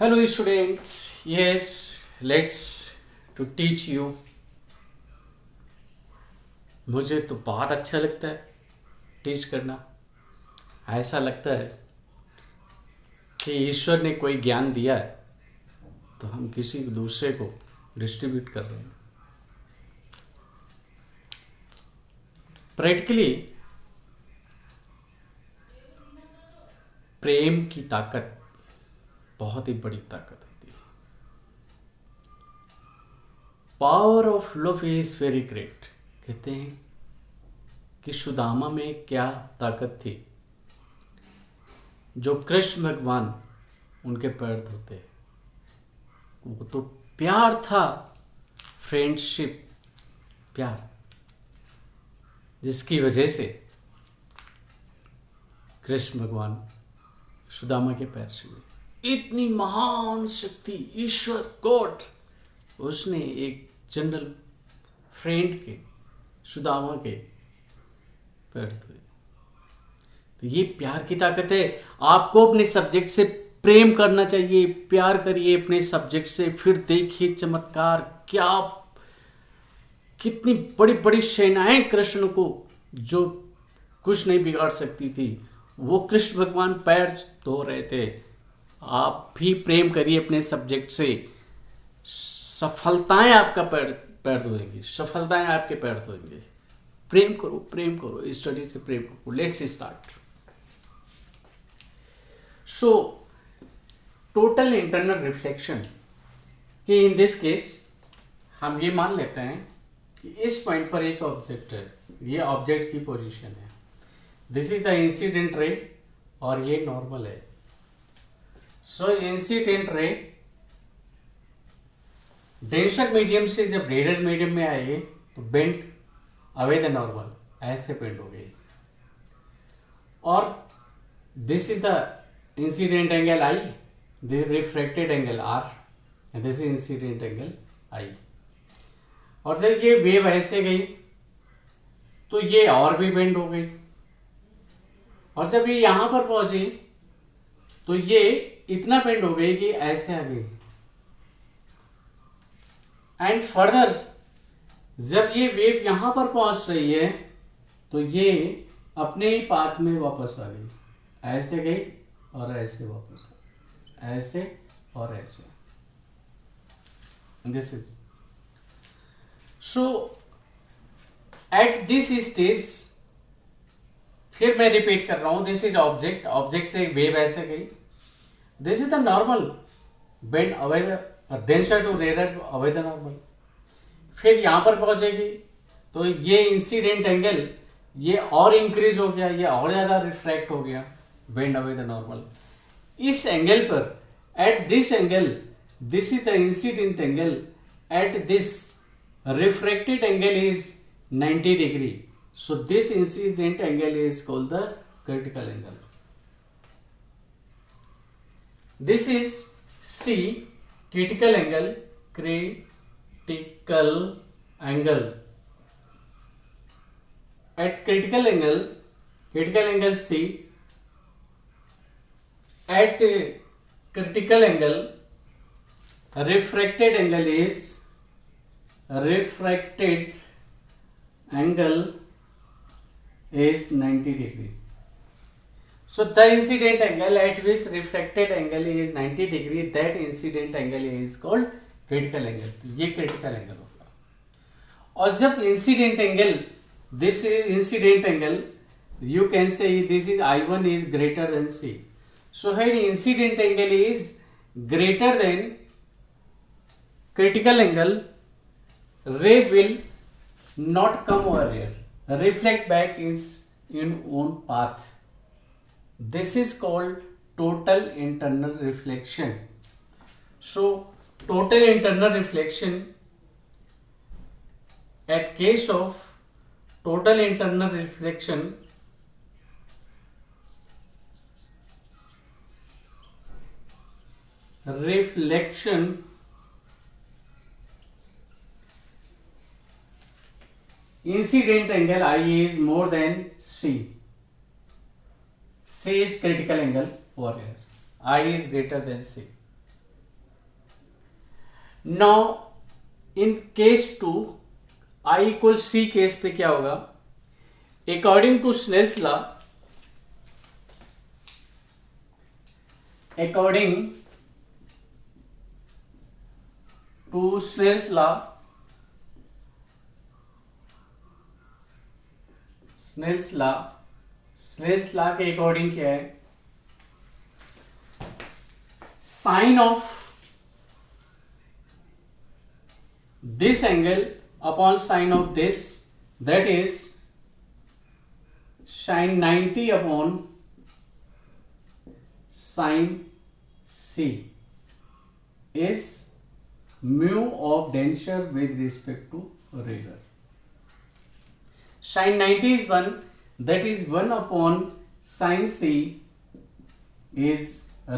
Hello students, yes, let's to teach you. मुझे तो बहुत अच्छा लगता है टीच करना। ऐसा लगता है कि ईश्वर ने कोई ज्ञान दिया है तो हम किसी दूसरे को डिस्ट्रीब्यूट कर रहे हैं। प्रैक्टिकली प्रेम की ताकत बहुत ही बड़ी ताकत होती है। Power of love is very great. कहते हैं कि सुदामा में क्या ताकत थी जो कृष्ण भगवान उनके पैर धोते। वो तो प्यार था, फ्रेंडशिप, प्यार, जिसकी वजह से कृष्ण भगवान सुदामा के पैर छुए। इतनी महान शक्ति ईश्वर गॉड, उसने एक जनरल फ्रेंड के, सुदामा के पैर धोए। तो ये प्यार की ताकत है। आपको अपने सब्जेक्ट से प्रेम करना चाहिए, प्यार करिए अपने सब्जेक्ट से, फिर देखिए चमत्कार। क्या कितनी बड़ी बड़ी सेनाएं कृष्ण को जो कुछ नहीं बिगाड़ सकती थी, वो कृष्ण भगवान पैर धो रहे थे। आप भी प्रेम करिए अपने सब्जेक्ट से, सफलताएं आपका पैर धोएंगी, सफलताएं आपके पैर धोएंगे। प्रेम करो, प्रेम करो, स्टडी से प्रेम करो। Let's start. So total internal reflection कि इन दिस केस हम ये मान लेते हैं कि इस पॉइंट पर एक ऑब्जेक्ट है, ये ऑब्जेक्ट की पोजीशन है। This is the incident ray और ये नॉर्मल है। So incident ray denser medium से जब रेडर मीडियम में आए तो बेंड अवे द नॉर्मल, ऐसे बेंड हो गई। और this is the incident angle I, this refracted angle R, and this is incident angle I. और जब ये वेव ऐसे गई तो ये और भी बेंड हो गई, और जब ये यहां पर पहुंची तो ये इतना बेंड हो गई कि ऐसे आ गई। एंड फर्दर जब ये वेव यहां पर पहुंच रही है तो ये अपने ही पाथ में वापस आ गई, ऐसे गई और ऐसे वापस आ गई, ऐसे और ऐसे। This is so at this stage, फिर मैं रिपीट कर रहा हूं, दिस इज ऑब्जेक्ट, ऑब्जेक्ट से वेव ऐसे गई। This is the normal bend away the denser to रेडर अवे द नॉर्मल। फिर यहां पर पहुंचेगी तो ये इंसिडेंट एंगल ये और इंक्रीज हो गया, ये और ज्यादा रिफ्रैक्ट हो गया, बेंड अवे द नॉर्मल। इस एंगल पर, at this angle, this is the incident angle, at this refracted angle is 90 degree. So this incident angle is called the critical angle. This is C, critical angle, critical angle. At critical angle C, at critical angle, refracted angle is 90 degree. So the incident angle at which refracted angle is 90 degree, that incident angle is called critical angle. ये critical angle होगा। और जब incident angle, this is incident angle, you can say this is I1 is greater than C. So here incident angle is greater than critical angle, ray will not come over here, reflect back its own path. This is called total internal reflection. So total internal reflection, at case of total internal reflection, incident angle I is more than C. C is critical angle over here. I is greater than C. Now in case 2 I equal C case पे क्या होगा, according to Snell's law, according to Snell's law, Snell's law, Snell's law के according क्या है, sine of this angle upon sine of this, that is sin 90 upon sin c is mu of denser with respect to regular. Sin 90 is 1, that is 1 upon sin c is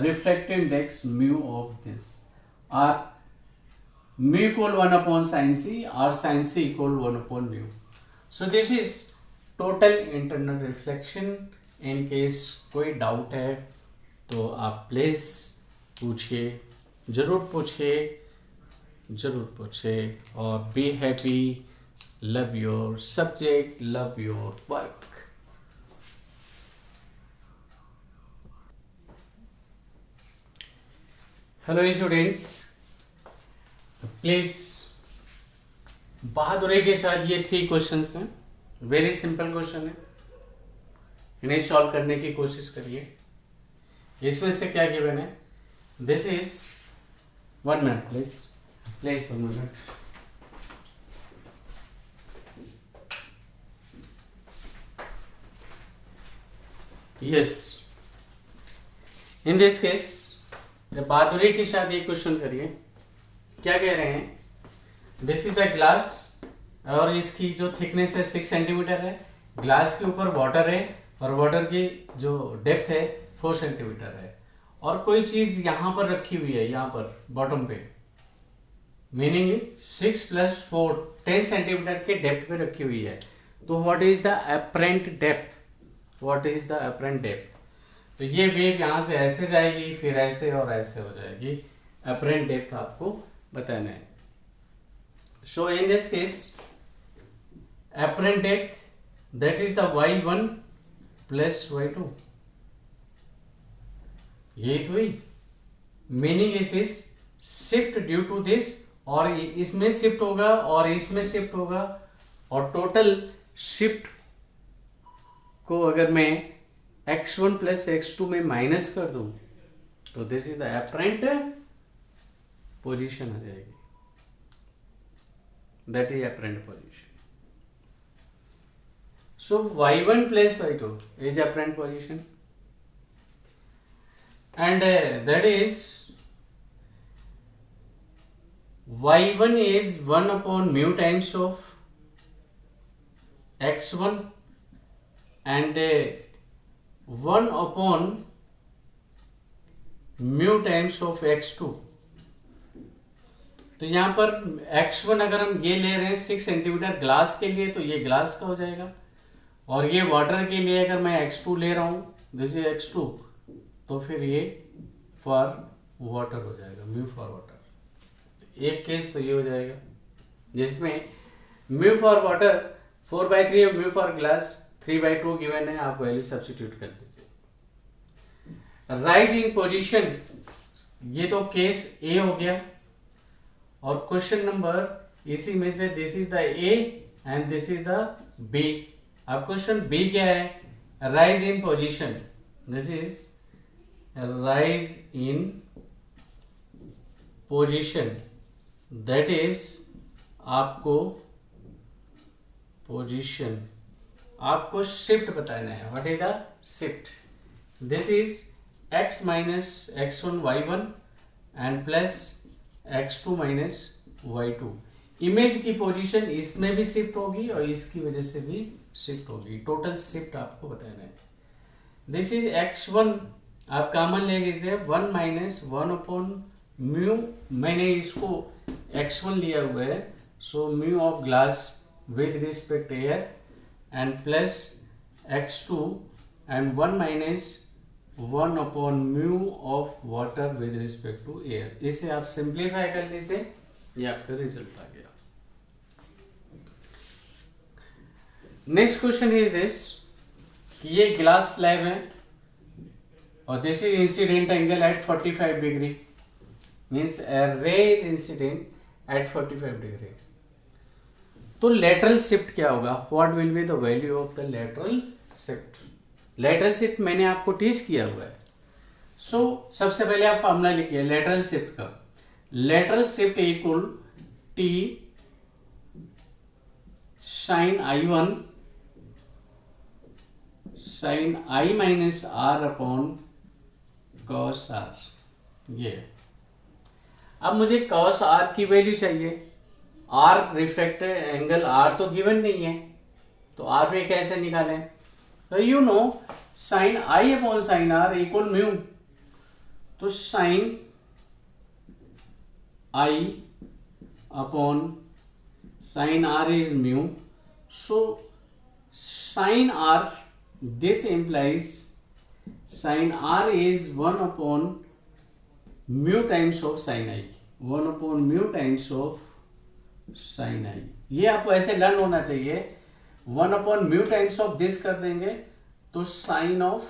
refractive index mu of this, or mu equal 1 upon sin c or sin c equal 1 upon mu. So this is total internal reflection. In case कोई doubt है तो आप please पूछिए, जरूर पूछिए, जरूर पूछिए, और be happy, love your subject, love your work. Hello students, please बहादुरी के साथ ये 3 क्वेश्चंस हैं, वेरी सिंपल क्वेश्चन है, इन्हें सॉल्व करने की कोशिश करिए. इसमें से क्या गिवन है, this is 1 minute please, 1 minute. Yes, in this case बहादुरी के साथ ये क्वेश्चन करिए. क्या कह रहे हैं, दिस इज द ग्लास और इसकी जो थिकनेस है 6 सेंटीमीटर है, ग्लास के ऊपर वाटर है और वाटर की जो डेप्थ है 4 सेंटीमीटर है, और कोई चीज यहां पर रखी हुई है, यहां पर बॉटम पे, मीनिंग 6 + 4 10 सेंटीमीटर के डेप्थ पे रखी हुई है. तो what is the apparent depth, what is the apparent depth. तो ये वेव यहां से ऐसे जाएगी, फिर ऐसे और ऐसे हो जाएगी. अपरेंट डेप्थ आपको बताना है. So in this case apparent depth, that is the y1 + y2. ये तो ही meaning is this shift due to this, और इसमें शिफ्ट होगा और इसमें शिफ्ट होगा, और टोटल शिफ्ट को अगर मैं x1 + x2 में माइनस कर दूं तो this is the apparent position आ जाएगी. That is apparent position. So y1 + y2 is apparent position, and that is y1 is 1 upon mu times of x1 and 1 upon mu times of x2. तो यहां पर x1 अगर हम ये ले रहे हैं 6 सेंटीमीटर ग्लास के लिए, तो ये ग्लास का हो जाएगा, और ये वाटर के लिए अगर मैं x2 ले रहा हूं, दिस इज x2, तो फिर ये फॉर वाटर हो जाएगा, म्यू फॉर वाटर. एक केस तो ये हो जाएगा जिसमें म्यू फॉर वाटर 4/3 और म्यू फॉर ग्लास 3/2 गिवन है, आप वैल्यू सब्स्टिट्यूट कर दीजिए. राइज इन पोजीशन, ये तो केस ए हो गया, और क्वेश्चन नंबर इसी में से this is the A and this is the B. अब क्वेश्चन बी क्या है, rise in position, this is rise in position, that is आपको पोजीशन, आपको शिफ्ट बताना है. What is the shift, this is x - x1 y1 and plus x2 - y2. Image की position इसमें भी शिफ्ट होगी और इसकी वजह से भी शिफ्ट होगी. टोटल शिफ्ट आपको बताना है. दिस इज x1, आप कॉमन ले लीजिए 1 - 1 upon म्यू, मैंने इसको x1 लिया हुआ है, so mu of glass with respect air and plus x2 and 1 - 1 upon mu of water with respect to air. इसे आप सिंप्लीफाई कर लीजिए ये आपका रिजल्ट आ गया। नेक्स्ट क्वेश्चन इज दिस, ये ग्लास स्लैब है और this is incident angle at 45 degree, means ray is incident at 45 degree. तो लेटरल शिफ्ट क्या होगा, what will be the value of the lateral shift. Lateral shift मैंने आपको teach किया हुआ है। सो सबसे पहले आप फॉर्मूला लिखिए लेटरल शिफ्ट का। Lateral shift equal T sine I1 sine I minus R upon cos R। ये अब मुझे कॉस R की वैल्यू चाहिए। R रिफ्रैक्टेड एंगल R तो गिवन नहीं है, तो R पे कैसे निकालें। तो you know sine I upon sine R equal mu. तो sine I upon sine R is mu. So sine R, this implies sin R is 1 upon mu times of sin I, 1 upon mu times of sin I। ये आपको ऐसे learn होना चाहिए। 1 upon mu times of this कर देंगे तो sin of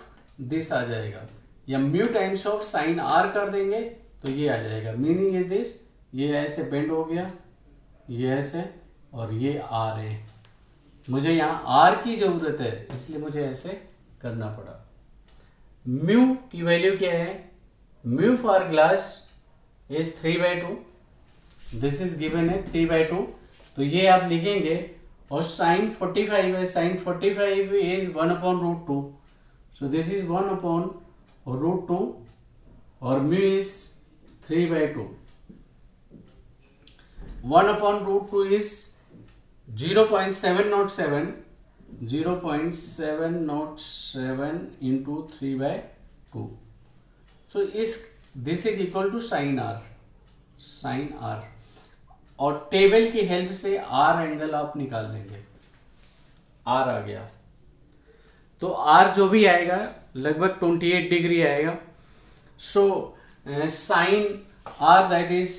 this आ जाएगा, या mu times of sin R कर देंगे तो ये आ जाएगा। मीनिंग इज दिस, ये ऐसे बेंड हो गया, ये ऐसे, और ये R है। मुझे यहाँ R की जरूरत है इसलिए मुझे ऐसे करना पड़ा। म्यू की वैल्यू क्या है, mu for glass is 3/2, this is given है 3/2, तो ये आप लिखेंगे। और साइन 45 है, sine 45 is 1 upon √2, so this is 1 upon √2 और mu is 3/2। 1 upon √2 is 0.707 into 3/2। So this is equal to sin R, sin R। और टेबल की हेल्प से R एंगल आप निकाल लेंगे। R आ गया तो R जो भी आएगा लगभग 28 डिग्री आएगा। सो साइन R दैट इज,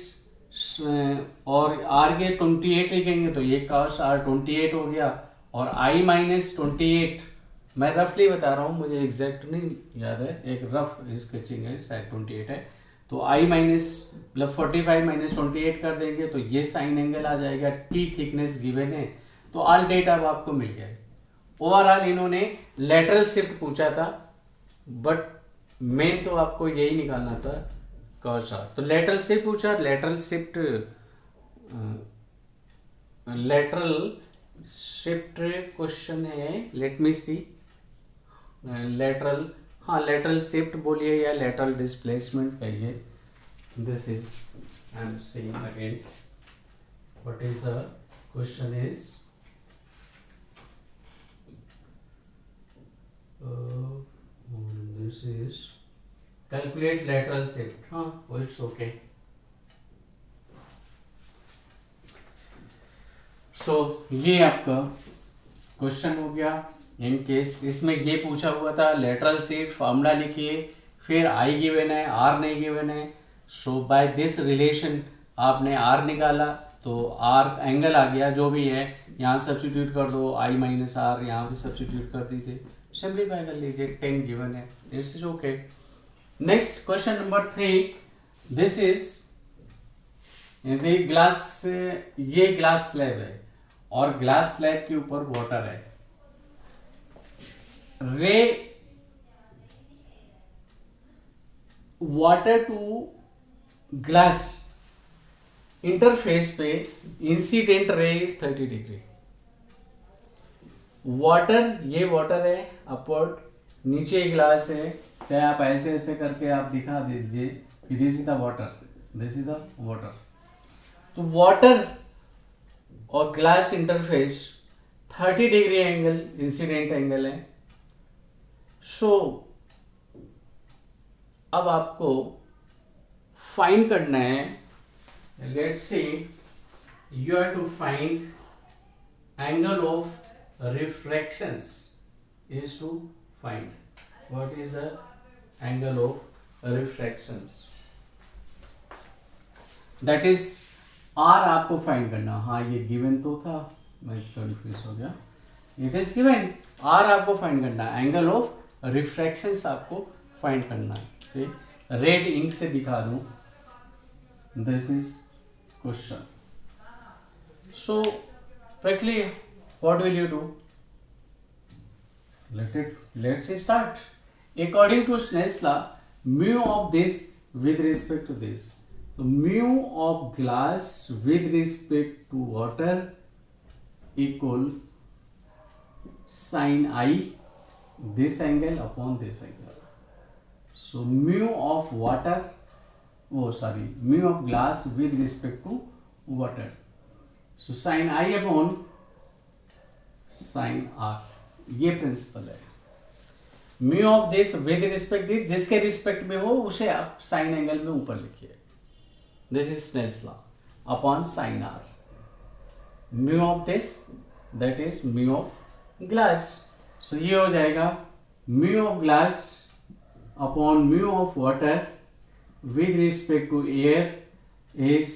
और R के 28 लिखेंगे तो ये cos R 28 हो गया, और I माइनस 28, मैं रफली बता रहा हूँ, मुझे एग्जैक्ट नहीं याद है, एक रफ स्केचिंग है, शायद 28 है, तो I माइनस मतलब 45 माइनस 28 कर देंगे तो ये साइन एंगल आ जाएगा। T थिकनेस गिवन है, तो ऑल डेटा अब आपको मिल गया। ओवरऑल इन्होंने लेटरल शिफ्ट पूछा था, बट मेन तो आपको यही निकालना था cos R। तो लेटरल शिफ्ट पूछा, लेटरल शिफ्ट क्वेश्चन है, लेट मी सी, लेटरल, हाँ लेटरल शिफ्ट बोलिए या लेटरल डिस्प्लेसमेंट कहिए। This is, I am seeing again what is the question is, this is calculate lateral shift. हाँ इट्स ओके। सो ये आपका क्वेश्चन हो गया। इन केस इसमें ये पूछा हुआ था लेटरल शिफ्ट, फॉर्मूला लिखिए, फिर आई गिवन है, आर नहीं गिवन है। सो बाय दिस रिलेशन आपने आर निकाला तो आर एंगल आ गया, जो भी है यहाँ सब्स्टिट्यूट कर दो, आई माइनस आर यहाँ भी सब्स्टिट्यूट कर दीजिए, सिंप्लीफाई कर लीजिए, 10 गिवन है, this is okay. Next question number 3, this is glass, ये ग्लास स्लैब है और ग्लास स्लैब के ऊपर वाटर है। रे वाटर टू ग्लास इंटरफेस पे incident ray is 30 degree. Water, ये वाटर है अपवर्ड, नीचे ग्लास है, चाहे आप ऐसे ऐसे करके आप दिखा दीजिए कि this is the water, this is the water. तो वाटर और glass interface 30 degree angle incident angle है। सो अब आपको फाइंड करना है, let's see, you have to find angle of refractions is to find what is the angle of refractions, that is R आपको find करना, हाँ ये गिवन तो था, मैं कंफ्यूज हो गया, इट इज गिवन, आर आपको फाइंड करना है, एंगल ऑफ रिफ्रैक्शन आपको फाइंड करना है। रेड इंक से दिखा दूं, this is question. So quickly what will you do? Let's start. According to Snell's law, mu of this with respect to this, so mu of glass with respect to water equal sin I this angle upon this angle. So mu of water, mu of glass with respect to water, so sin I upon sin R, ये principle है। Mu of this with respect this, जिसके respect में हो उसे आप sine angle में ऊपर लिखिए, this is Snell's law, upon sine R. Mu of this that is mu of glass, so ये हो जाएगा mu of glass upon mu of water with respect to air is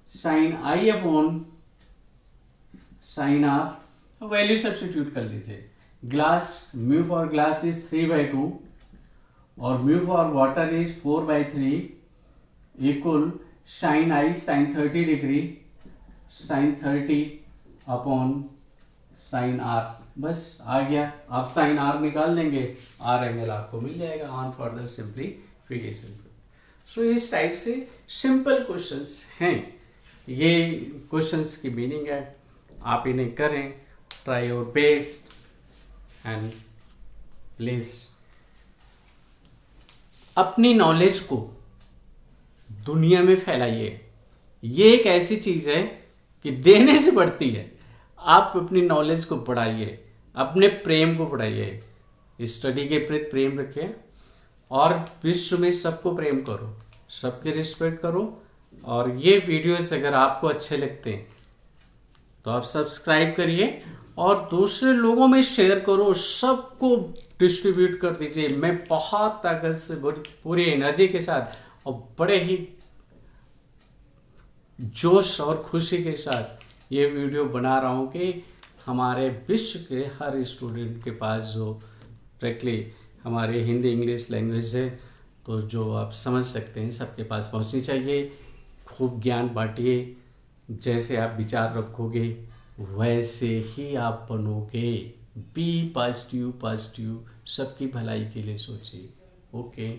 sine I upon sine R. Value substitute कर लीजिए, glass mu for glass is 3/2 और mu for water is 4/3 equal sine I sine 30 degree sine 30 upon sine R. बस आ गया, आप sign are निकाल लेंगे, R angle आपको मिल जाएगा ऑन फर्दर सिंप्लीफिकेशन। सो इस टाइप से सिंपल क्वेश्चंस हैं, ये क्वेश्चंस की मीनिंग है, आप इन्हें करें, try your best and please अपनी नॉलेज को दुनिया में फैलाइए। ये एक ऐसी चीज है कि देने से बढ़ती है, आप अपनी नॉलेज को बढ़ाइए, अपने प्रेम को बढ़ाइए, स्टडी के प्रति प्रेम रखिए और विश्व में सबको प्रेम करो, सबकी रिस्पेक्ट करो। और ये वीडियोस अगर आपको अच्छे लगते हैं तो आप सब्सक्राइब करिए और दूसरे लोगों में शेयर करो, सबको डिस्ट्रीब्यूट कर दीजिए। मैं बहुत ताकत से, पूरी एनर्जी के साथ और बड़े ही जोश और खुशी के साथ ये वीडियो बना रहा हूँ कि हमारे विश्व के हर स्टूडेंट के पास जो डायरेक्टली हमारे हिंदी इंग्लिश लैंग्वेज है तो जो आप समझ सकते हैं सबके पास पहुँचनी चाहिए। खूब ज्ञान बांटिए, जैसे आप विचार रखोगे वैसे ही आप बनोगे। बी पॉजिटिव पॉजिटिव, सबकी भलाई के लिए सोचिए। Okay,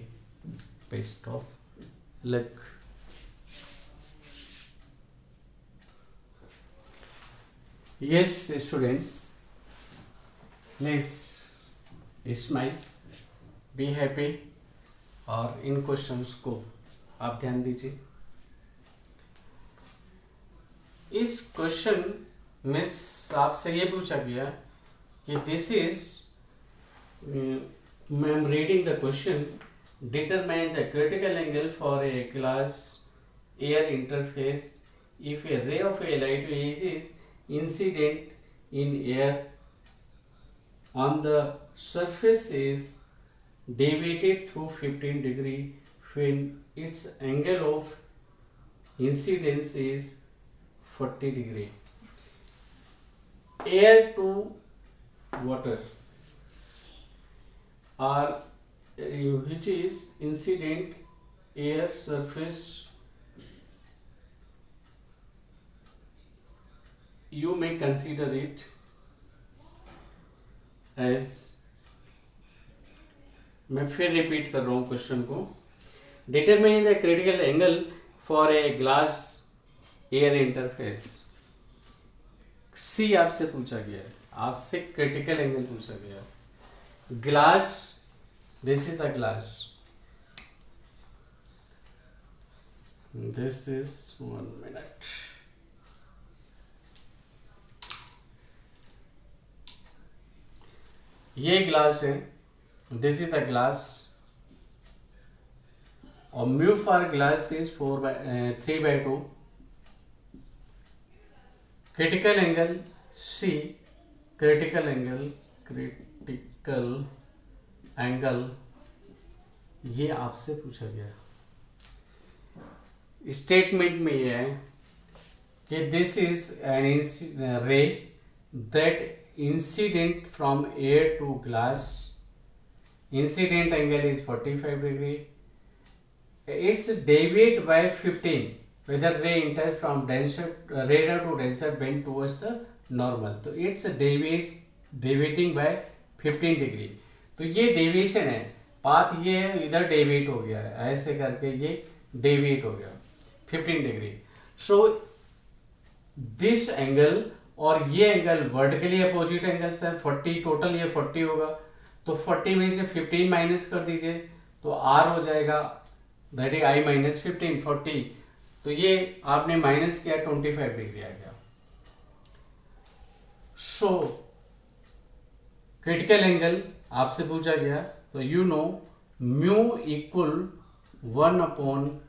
best of luck. Yes students, please smile, be happy और इन क्वेश्चंस को आप ध्यान दीजिए। इस क्वेश्चन में आपसे ये पूछा गया कि दिस इज, मैं am reading the question, determine the critical angle for a glass air interface if A ray of A light wave is incident in air on the surface is deviated through 15 degree when its angle of incidence is 40 degree. Air to water are which is incident air surface, you may consider it as, मैं फिर repeat कर रहा हूँ question को, determine the critical angle for a glass air interface. C आपसे पूछा गया है, आपसे क्रिटिकल एंगल पूछा गया है। Glass, this is the glass, this is 1 minute, ये ग्लास है, दिस इज द ग्लास और mu for glass is 3/2, critical angle C, critical angle ये आपसे पूछा गया। स्टेटमेंट में ये है कि this is an ray that incident from air to glass, incident angle is 45 degree, it's deviate by 15 whether ray enters from denser radar to denser bend towards the normal, तो it's deviating bye 15 degree. तो ये deviation है, path ये है, इधर deviate हो गया है, ऐसे करके ये डेविएट हो गया 15 डिग्री। सो दिस एंगल और ये एंगल वर्टिकली अपोजिट एंगल्स है, 40 टोटल, ये 40 होगा, तो 40 में से 15 माइनस कर दीजिए तो r हो जाएगा, दैट इज i माइनस 15, 40, तो ये आपने माइनस किया 25 डिग्री आ गया। सो क्रिटिकल एंगल आपसे पूछा गया, तो you know mu equal 1 upon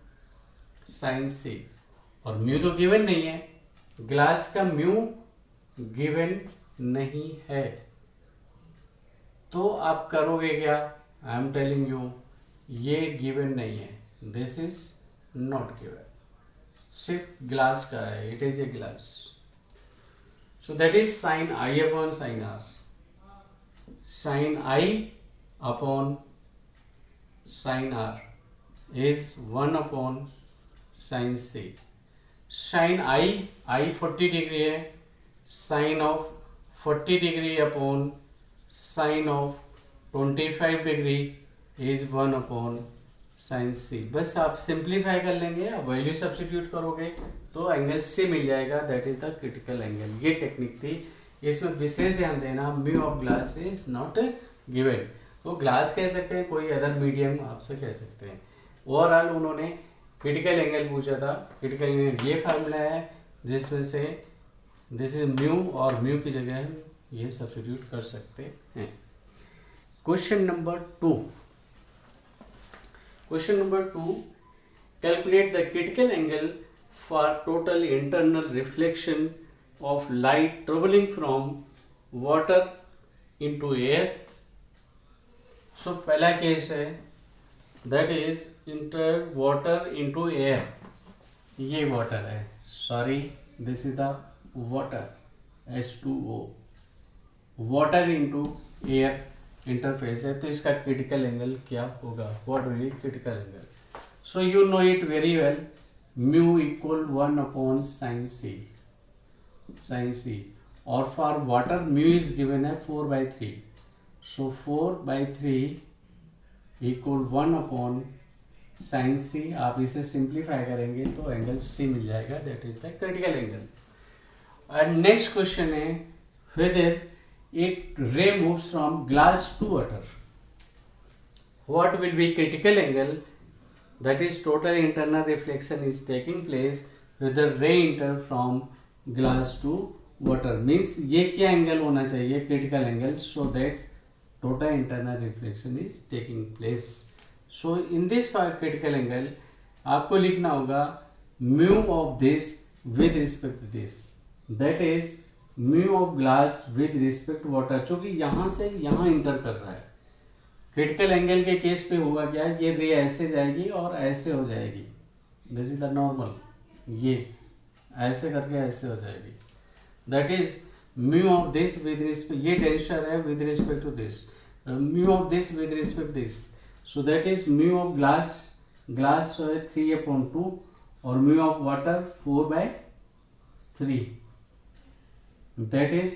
sine C, और म्यू तो गिवन नहीं है, ग्लास का म्यू गिवन नहीं है, तो आप करोगे क्या, आई एम टेलिंग यू, ये गिवन नहीं है, दिस इज नॉट गिवन, सिर्फ ग्लास का है, it is a glass. So that is sine I upon sine R, sine I upon sine R is 1 upon sine C. Sine I 40 degree है, sine of 40 degree upon sine of 25 degree is 1 upon sine C. बस आप simplify कर लेंगे, आप value substitute करोगे तो angle C मिल जाएगा, that is the critical angle. ये टेक्निक थी, इसमें विशेष ध्यान देना, mu of glass is not given, तो ग्लास कह सकते हैं, कोई अदर मीडियम आपसे कह सकते हैं। ओवरऑल उन्होंने क्रिटिकल एंगल पूछा था, क्रिटिकल एंगल ये फार्मूला है जिसमें से दिस इज म्यू, और म्यू की जगह हम ये सब्स्टिट्यूट कर सकते हैं। Question number 2, question number 2, calculate the critical angle for total internal reflection of light travelling from water into air. So पहला केस है, that is inter water into air, ये वाटर है, sorry this is the water, H2O, water into air interface है, तो इसका critical angle क्या होगा, what will B critical angle. So you know it very well, mu equal 1 upon sine C, sine C, और for water mu is given है 4/3, so 4/3 equal 1 upon sine C. आप इसे simplify करेंगे तो angle C मिल जाएगा, that is the critical angle. And next question है, whether it ray moves from glass to water, what will be critical angle, that is total internal reflection is taking place with the ray enter from glass to water, means ये क्या angle होना चाहिए critical angle, so that total internal reflection is taking place। so in this critical angle आपको लिखना होगा mu of this with respect to this, that is mu of glass with respect water, चूंकि यहां से यहां inter कर रहा है। क्रिटिकल एंगल के केस पे होगा क्या, ये रे ऐसे जाएगी और ऐसे हो जाएगी, दिस इज द नॉर्मल, ये ऐसे करके ऐसे हो जाएगी, that is mu of this with respect, ये टेंशन है with respect to this, mu of this with respect this, so that is mu of glass, glass 3/2 और mu of water 4/3, that is